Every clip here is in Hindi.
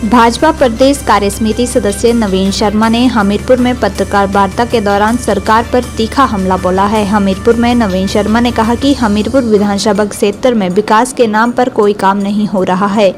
भाजपा प्रदेश कार्यसमिति सदस्य नवीन शर्मा ने हमीरपुर में पत्रकार वार्ता के दौरान सरकार पर तीखा हमला बोला है। हमीरपुर में नवीन शर्मा ने कहा कि हमीरपुर विधानसभा क्षेत्र में विकास के नाम पर कोई काम नहीं हो रहा है,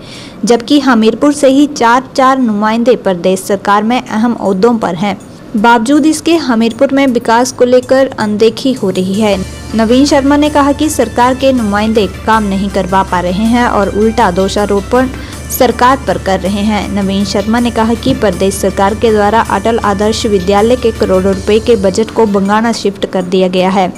जबकि हमीरपुर से ही चार नुमाइंदे प्रदेश सरकार में अहम ओहदों पर हैं। बावजूद इसके हमीरपुर में विकास को लेकर अनदेखी हो रही है। नवीन शर्मा ने कहा कि सरकार के नुमाइंदे काम नहीं करवा पा रहे हैं और उल्टा दोषारोपण सरकार पर कर रहे हैं। नवीन शर्मा ने कहा कि प्रदेश सरकार के द्वारा अटल आदर्श विद्यालय के करोड़ों रुपए के बजट को बंगाना शिफ्ट कर दिया गया है।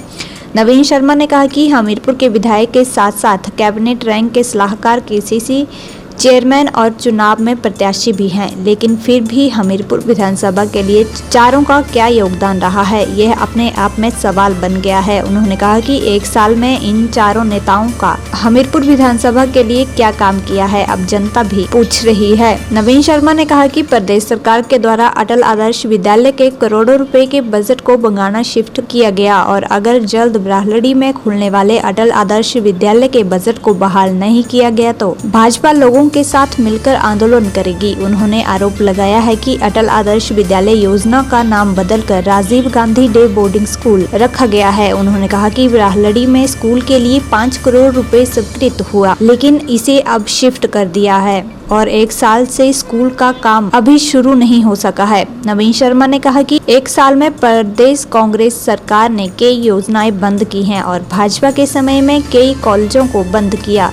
नवीन शर्मा ने कहा कि हमीरपुर के विधायक के साथ साथ कैबिनेट रैंक के सलाहकार केसीसी चेयरमैन और चुनाव में प्रत्याशी भी हैं, लेकिन फिर भी हमीरपुर विधानसभा के लिए चारों का क्या योगदान रहा है, यह अपने आप में सवाल बन गया है। उन्होंने कहा कि एक साल में इन चारों नेताओं का हमीरपुर विधानसभा के लिए क्या काम किया है, अब जनता भी पूछ रही है। नवीन शर्मा ने कहा कि प्रदेश सरकार के द्वारा अटल आदर्श विद्यालय के करोड़ों रुपए के बजट को बंगाना शिफ्ट किया गया और अगर जल्द ब्राह्लड़ी में खुलने वाले अटल आदर्श विद्यालय के बजट को बहाल नहीं किया गया तो भाजपा लोगों के साथ मिलकर आंदोलन करेगी। उन्होंने आरोप लगाया है कि अटल आदर्श विद्यालय योजना का नाम बदलकर Rajiv Gandhi day boarding school रखा गया है। उन्होंने कहा कि ब्राह्लड़ी में स्कूल के लिए 5 करोड़ रुपए स्वीकृत हुआ, लेकिन इसे अब शिफ्ट कर दिया है और एक साल से स्कूल का काम अभी शुरू नहीं हो सका है। नवीन शर्मा ने कहा कि एक साल में प्रदेश कांग्रेस सरकार ने कई योजनाएं बंद की हैं और भाजपा के समय में कई कॉलेजों को बंद किया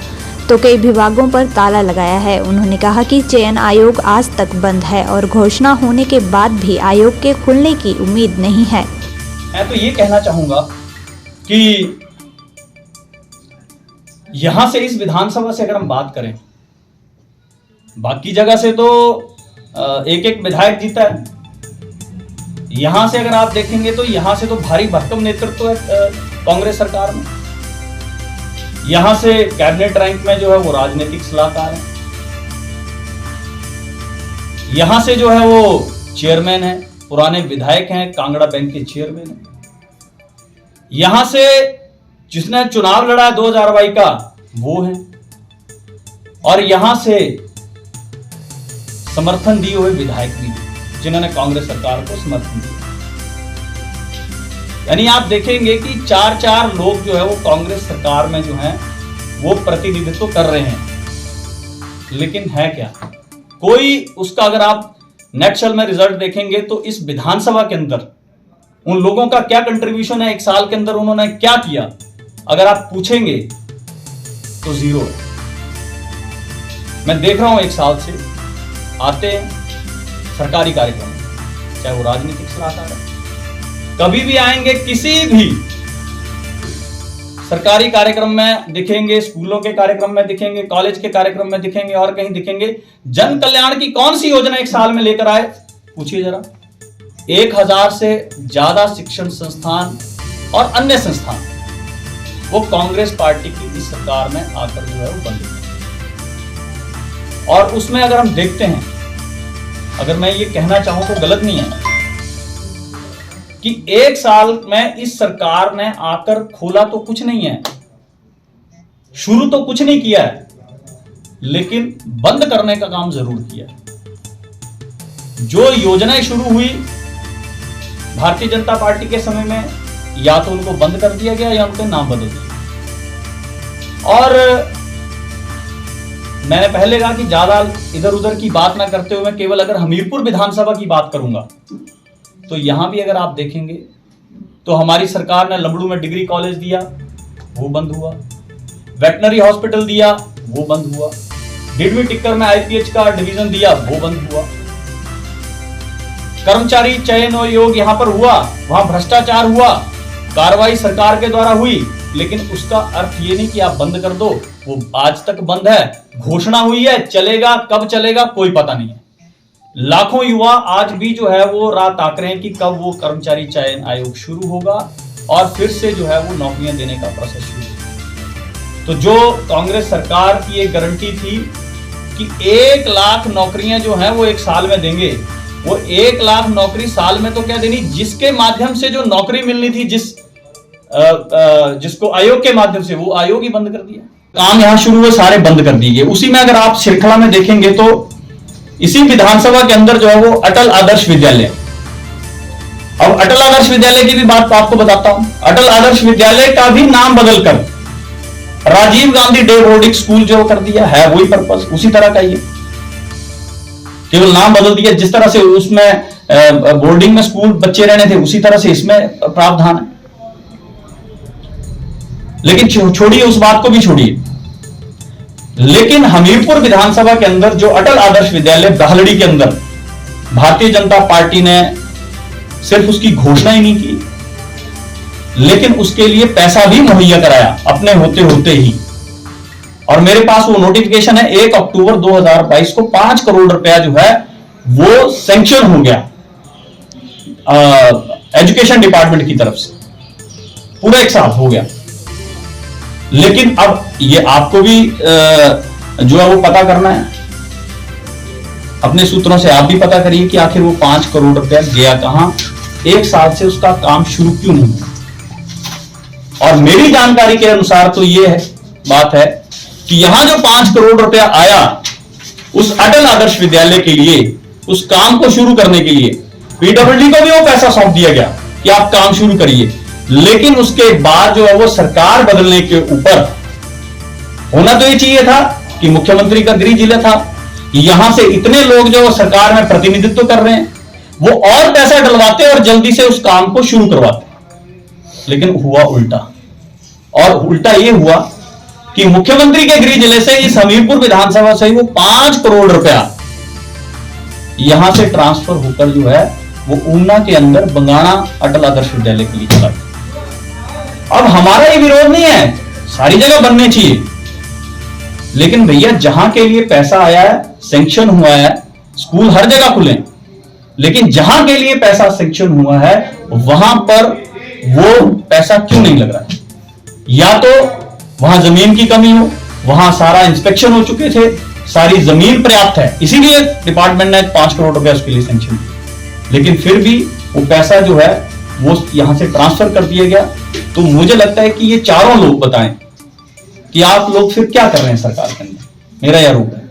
तो कई विभागों पर ताला लगाया है। उन्होंने कहा कि चयन आयोग आज तक बंद है और घोषणा होने के बाद भी आयोग के खुलने की उम्मीद नहीं है। मैं तो ये कहना चाहूंगा कि यहां से इस विधानसभा से अगर हम बात करें, बाकी जगह से तो एक एक विधायक जीता है, यहां से अगर आप देखेंगे तो यहां से तो भारी भरकम नेतृत्व है कांग्रेस सरकार में। यहां से कैबिनेट रैंक में जो है वो राजनीतिक सलाहकार है, यहां से जो है वो चेयरमैन है, पुराने विधायक हैं, कांगड़ा बैंक के चेयरमैन है। यहां से जिसने चुनाव लड़ा 2022 का वो है और यहां से समर्थन दिए हुए विधायक भी जिन्होंने कांग्रेस सरकार को समर्थन दिया। यानी आप देखेंगे कि चार लोग जो है वो कांग्रेस सरकार में जो है वो प्रतिनिधित्व कर रहे हैं, लेकिन है क्या कोई उसका अगर आप नेक्सल में रिजल्ट देखेंगे तो इस विधानसभा के अंदर उन लोगों का क्या कंट्रीब्यूशन है, एक साल के अंदर उन्होंने क्या किया, अगर आप पूछेंगे तो जीरो है। मैं देख रहा हूं एक साल से आते हैं सरकारी कार्यक्रम, चाहे वो राजनीतिक सलाहकार है, कभी भी आएंगे किसी भी सरकारी कार्यक्रम में दिखेंगे, स्कूलों के कार्यक्रम में दिखेंगे, कॉलेज के कार्यक्रम में दिखेंगे और कहीं दिखेंगे। जन कल्याण की कौन सी योजना एक साल में लेकर आए, पूछिए जरा। 1000 से ज्यादा शिक्षण संस्थान और अन्य संस्थान वो कांग्रेस पार्टी की इस सरकार में आकर जो है वो बंद हुए। और उसमें अगर हम देखते हैं, अगर मैं ये कहना चाहूं तो गलत नहीं है कि एक साल में इस सरकार ने आकर खोला तो कुछ नहीं है, शुरू तो कुछ नहीं किया है, लेकिन बंद करने का काम जरूर किया है। जो योजनाएं शुरू हुई भारतीय जनता पार्टी के समय में, या तो उनको बंद कर दिया गया या उनके नाम बदल दिया। और मैंने पहले कहा कि ज्यादा इधर उधर की बात ना करते हुए केवल अगर हमीरपुर विधानसभा की बात करूंगा तो यहां भी अगर आप देखेंगे तो हमारी सरकार ने लंबड़ू में डिग्री कॉलेज दिया, वो बंद हुआ। वेटनरी हॉस्पिटल दिया, वो बंद हुआ। डिडवी टिक्कर में आईपीएच का डिवीजन दिया, वो बंद हुआ। कर्मचारी चयन आयोग यहां पर हुआ, वहां भ्रष्टाचार हुआ, कार्रवाई सरकार के द्वारा हुई, लेकिन उसका अर्थ ये नहीं कि आप बंद कर दो, वो आज तक बंद है। घोषणा हुई है, चलेगा, कब चलेगा कोई पता नहीं है। लाखों युवा आज भी जो है वो राह ताक रहे हैं कि कब वो कर्मचारी चयन आयोग शुरू होगा और फिर से जो है वो नौकरियां देने का प्रोसेस शुरू होगा। तो जो कांग्रेस सरकार की एक गारंटी थी कि 1 लाख नौकरियां जो हैं वो एक साल में देंगे, वो 1 लाख नौकरी साल में तो क्या देनी, जिसके माध्यम से जो नौकरी मिलनी थी, जिसको आयोग के माध्यम से, वो आयोग ही बंद कर दिया। काम यहां शुरू हुए सारे बंद कर दिए। उसी में अगर आप श्रृंखला में देखेंगे तो इसी विधानसभा के अंदर जो है वो अटल आदर्श विद्यालय। अब अटल आदर्श विद्यालय की भी बात आपको बताता हूं। अटल आदर्श विद्यालय का भी नाम बदलकर Rajiv Gandhi day boarding school जो कर दिया है, वही पर्पस उसी तरह का ही है, केवल नाम बदल दिया। जिस तरह से उसमें बोर्डिंग में स्कूल बच्चे रहने थे, उसी तरह से इसमें प्रावधान है। लेकिन छोड़िए उस बात को भी छोड़िए, लेकिन हमीरपुर विधानसभा के अंदर जो अटल आदर्श विद्यालय बहलड़ी के अंदर भारतीय जनता पार्टी ने सिर्फ उसकी घोषणा ही नहीं की, लेकिन उसके लिए पैसा भी मुहैया कराया अपने होते होते ही। और मेरे पास वो नोटिफिकेशन है, 1 अक्टूबर 2022 को 5 करोड़ रुपया जो है वो सैंक्शन हो गया एजुकेशन डिपार्टमेंट की तरफ से, पूरा एक साथ हो गया। लेकिन अब ये आपको भी जो है वो पता करना है, अपने सूत्रों से आप भी पता करिए कि आखिर वो 5 करोड़ रुपया गया कहां, 1 साल से उसका काम शुरू क्यों नहीं हुआ। और मेरी जानकारी के अनुसार तो ये बात है कि यहां जो 5 करोड़ रुपया आया उस अटल आदर्श विद्यालय के लिए, उस काम को शुरू करने के लिए पीडब्ल्यूडी को भी वो पैसा सौंप दिया गया कि आप काम शुरू करिए। लेकिन उसके बाद जो है वो सरकार बदलने के ऊपर होना तो ये चाहिए था कि मुख्यमंत्री का गृह जिला था, यहां से इतने लोग जो सरकार में प्रतिनिधित्व कर रहे हैं वो और पैसा डलवाते और जल्दी से उस काम को शुरू करवाते। लेकिन हुआ उल्टा, और उल्टा ये हुआ कि मुख्यमंत्री के गृह जिले से इस हमीरपुर विधानसभा से वो 5 करोड़ रुपया यहां से ट्रांसफर होकर जो है वो ऊना के अंदर बंगाणा अटल आदर्श विद्यालय के लिए चला गया। अब हमारा ये विरोध नहीं है, सारी जगह बनने चाहिए, लेकिन भैया जहां के लिए पैसा आया है, सैंक्शन हुआ है, स्कूल हर जगह खुले, लेकिन जहां के लिए पैसा सैंक्शन हुआ है वहां पर वो पैसा क्यों नहीं लग रहा है? या तो वहां जमीन की कमी हो, वहां सारा इंस्पेक्शन हो चुके थे, सारी जमीन पर्याप्त है, इसीलिए डिपार्टमेंट ने 5 करोड़ रुपया उसके लिए सैंक्शन किया, लेकिन फिर भी वो पैसा जो है वो यहां से ट्रांसफर कर दिया गया। तो मुझे लगता है कि ये चारों लोग बताएं कि आप लोग फिर क्या कर रहे हैं सरकार के अंदर, मेरा यह आरोप है।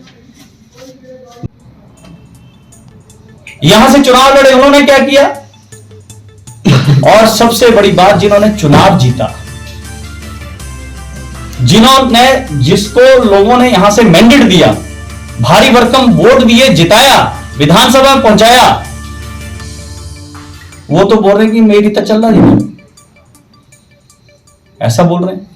यहां से चुनाव लड़े उन्होंने क्या किया, और सबसे बड़ी बात, जिन्होंने चुनाव जीता, जिन्होंने, जिसको लोगों ने यहां से मैंडेट दिया, भारी भरकम वोट दिए, जिताया, विधानसभा में पहुंचाया, वो तो बोल रहे हैं कि मेरी तो चल रही नहीं, ऐसा बोल रहे हैं।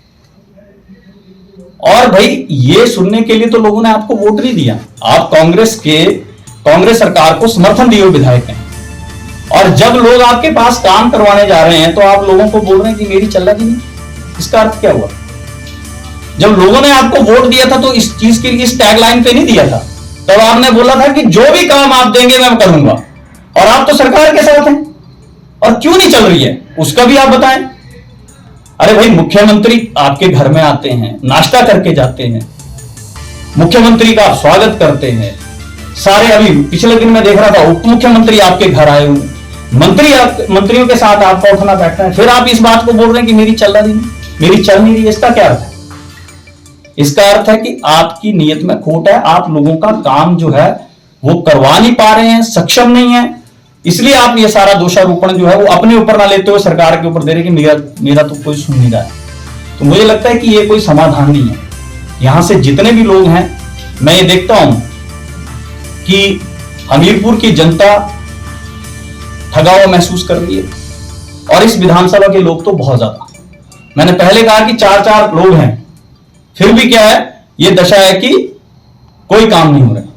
और भाई ये सुनने के लिए तो लोगों ने आपको वोट नहीं दिया, आप कांग्रेस सरकार को समर्थन दिए हुए विधायक हैं, और जब लोग आपके पास काम करवाने जा रहे हैं तो आप लोगों को बोल रहे हैं कि मेरी चल रही नहीं। इसका अर्थ क्या हुआ? जब लोगों ने आपको वोट दिया था तो इस चीज के लिए, इस टैगलाइन पे नहीं दिया था, तब आपने बोला था कि जो भी काम आप देंगे मैं करूंगा, और आप तो सरकार के साथ हैं, और क्यों नहीं चल रही है उसका भी आप बताएं। अरे भाई, मुख्यमंत्री आपके घर में आते हैं, नाश्ता करके जाते हैं, मुख्यमंत्री का आप स्वागत करते हैं, सारे, अभी पिछले दिन मैं देख रहा था उप मुख्यमंत्री आपके घर आए हुए, मंत्रियों के साथ आपका उठना बैठना है, फिर आप इस बात को बोल रहे हैं कि मेरी चल रही नहीं, मेरी चल नहीं रही। इसका क्या अर्थ है? इसका अर्थ है कि आपकी नीयत में खोट है, आप लोगों का काम जो है वो करवा नहीं पा रहे हैं, सक्षम नहीं है, इसलिए आप ये सारा दोषारोपण जो है वो अपने ऊपर ना लेते हुए सरकार के ऊपर दे रहे कि मेरा तो कोई सुन नहीं रहा है। तो मुझे लगता है कि ये कोई समाधान नहीं है। यहां से जितने भी लोग हैं, मैं ये देखता हूं कि हमीरपुर की जनता ठगा हुआ महसूस कर रही है, और इस विधानसभा के लोग तो बहुत ज्यादा। मैंने पहले कहा कि 4 लोग हैं, फिर भी क्या है, ये दशा है कि कोई काम नहीं हो रहा है।